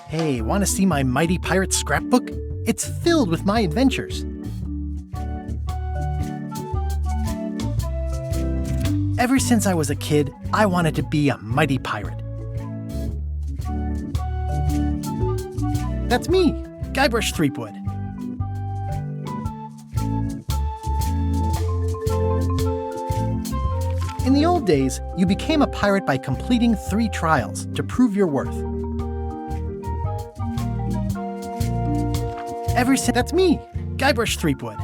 Hey, want to see my mighty pirate scrapbook? It's filled with my adventures. Ever since I was a kid, I wanted to be a mighty pirate. That's me, Guybrush Threepwood. In the old days, you became a pirate by completing 3 trials to prove your worth. That's me, Guybrush Threepwood.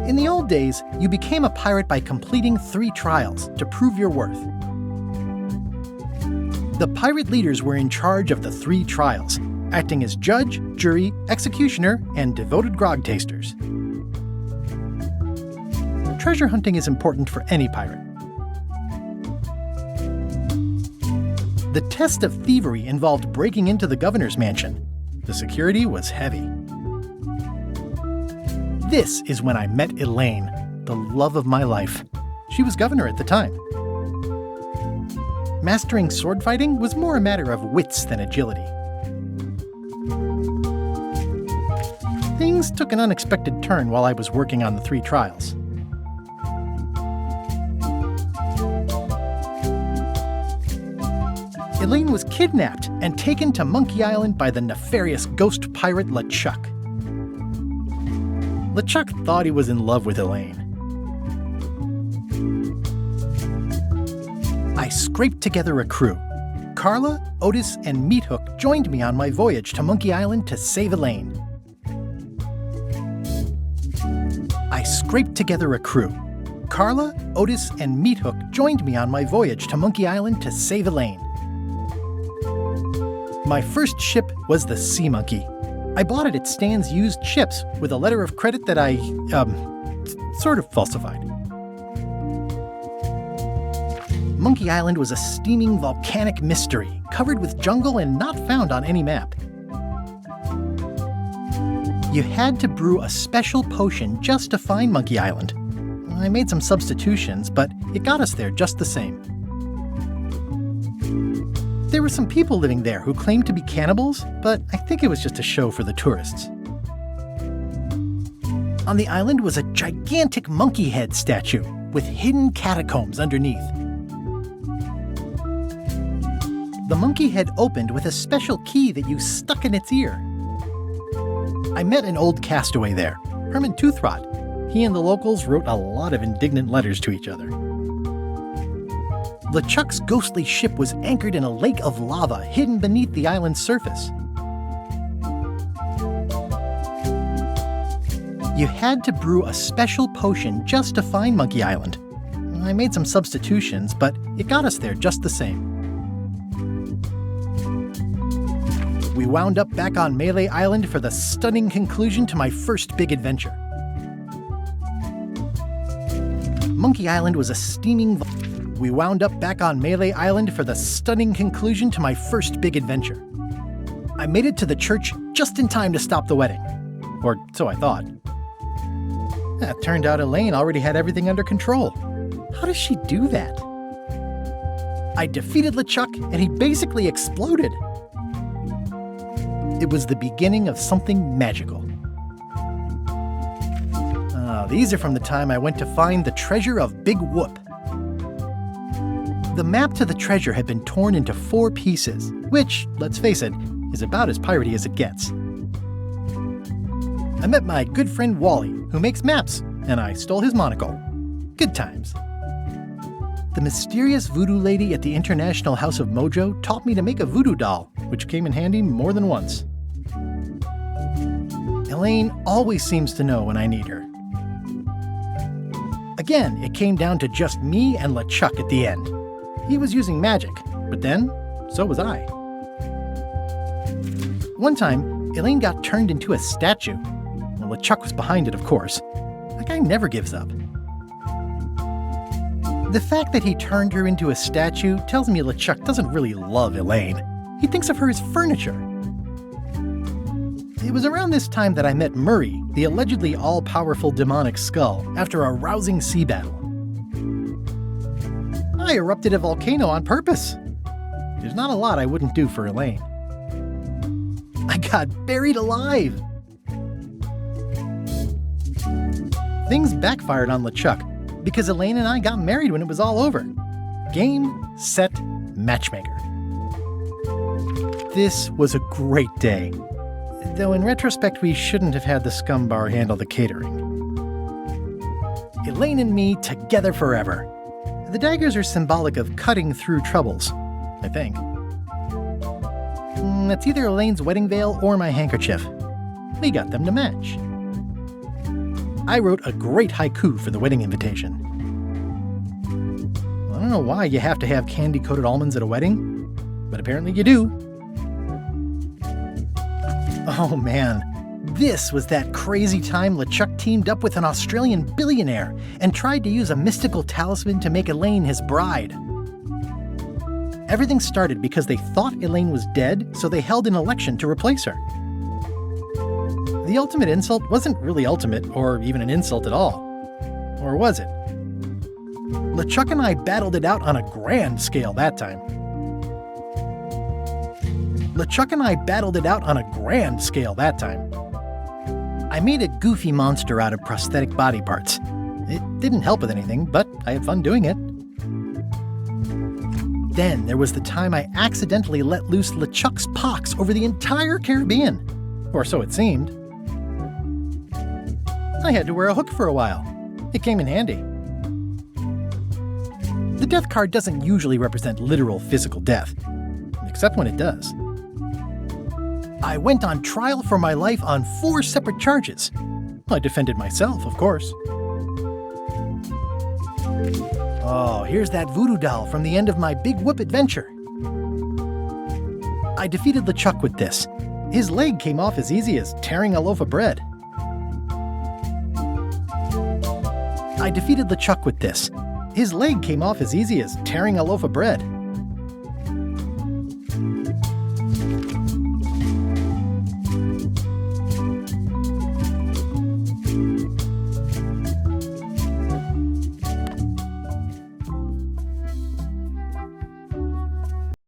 In the old days, you became a pirate by completing 3 trials to prove your worth. The pirate leaders were in charge of the 3 trials, acting as judge, jury, executioner, and devoted grog tasters. Treasure hunting is important for any pirate. The test of thievery involved breaking into the governor's mansion. The security was heavy. This is when I met Elaine, the love of my life. She was governor at the time. Mastering sword fighting was more a matter of wits than agility. Things took an unexpected turn while I was working on the 3 trials. Elaine was kidnapped and taken to Monkey Island by the nefarious ghost pirate LeChuck. LeChuck thought he was in love with Elaine. I scraped together a crew. Carla, Otis, and Meathook joined me on my voyage to Monkey Island to save Elaine. I scraped together a crew. Carla, Otis, and Meathook joined me on my voyage to Monkey Island to save Elaine. My first ship was the Sea Monkey. I bought it at Stan's used ships with a letter of credit that I, sort of falsified. Monkey Island was a steaming volcanic mystery, covered with jungle and not found on any map. You had to brew a special potion just to find Monkey Island. I made some substitutions, but it got us there just the same. There were some people living there who claimed to be cannibals, but I think it was just a show for the tourists. On the island was a gigantic monkey head statue with hidden catacombs underneath. The monkey head opened with a special key that you stuck in its ear. I met an old castaway there, Herman Toothrot. He and the locals wrote a lot of indignant letters to each other. LeChuck's ghostly ship was anchored in a lake of lava hidden beneath the island's surface. You had to brew a special potion just to find Monkey Island. I made some substitutions, but it got us there just the same. We wound up back on Melee Island for the stunning conclusion to my first big adventure. Monkey Island was a steaming... We wound up back on Melee Island for the stunning conclusion to my first big adventure. I made it to the church just in time to stop the wedding. Or so I thought. It turned out Elaine already had everything under control. How does she do that? I defeated LeChuck and he basically exploded. It was the beginning of something magical. These are from the time I went to find the treasure of Big Whoop. The map to the treasure had been torn into 4 pieces, which, let's face it, is about as piratey as it gets. I met my good friend Wally, who makes maps, and I stole his monocle. Good times. The mysterious voodoo lady at the International House of Mojo taught me to make a voodoo doll, which came in handy more than once. Elaine always seems to know when I need her. Again, it came down to just me and LeChuck at the end. He was using magic, but then, so was I. One time, Elaine got turned into a statue. Well, LeChuck was behind it, of course. That guy never gives up. The fact that he turned her into a statue tells me LeChuck doesn't really love Elaine. He thinks of her as furniture. It was around this time that I met Murray, the allegedly all-powerful demonic skull, after a rousing sea battle. I erupted a volcano on purpose. There's not a lot I wouldn't do for Elaine. I got buried alive! Things backfired on LeChuck because Elaine and I got married when it was all over. Game, set, matchmaker. This was a great day. Though in retrospect, we shouldn't have had the scum bar handle the catering. Elaine and me together forever. The daggers are symbolic of cutting through troubles, I think. That's either Elaine's wedding veil or my handkerchief. We got them to match. I wrote a great haiku for the wedding invitation. I don't know why you have to have candy-coated almonds at a wedding, but apparently you do. Oh man, this was that crazy time LeChuck teamed up with an Australian billionaire and tried to use a mystical talisman to make Elaine his bride. Everything started because they thought Elaine was dead, so they held an election to replace her. The ultimate insult wasn't really ultimate, or even an insult at all. Or was it? LeChuck and I battled it out on a grand scale that time. I made a goofy monster out of prosthetic body parts. It didn't help with anything, but I had fun doing it. Then there was the time I accidentally let loose LeChuck's pox over the entire Caribbean. Or so it seemed. I had to wear a hook for a while. It came in handy. The death card doesn't usually represent literal physical death, except when it does. I went on trial for my life on 4 separate charges. I defended myself, of course. Oh, here's that voodoo doll from the end of my Big Whoop adventure. I defeated LeChuck with this. His leg came off as easy as tearing a loaf of bread. His leg came off as easy as tearing a loaf of bread.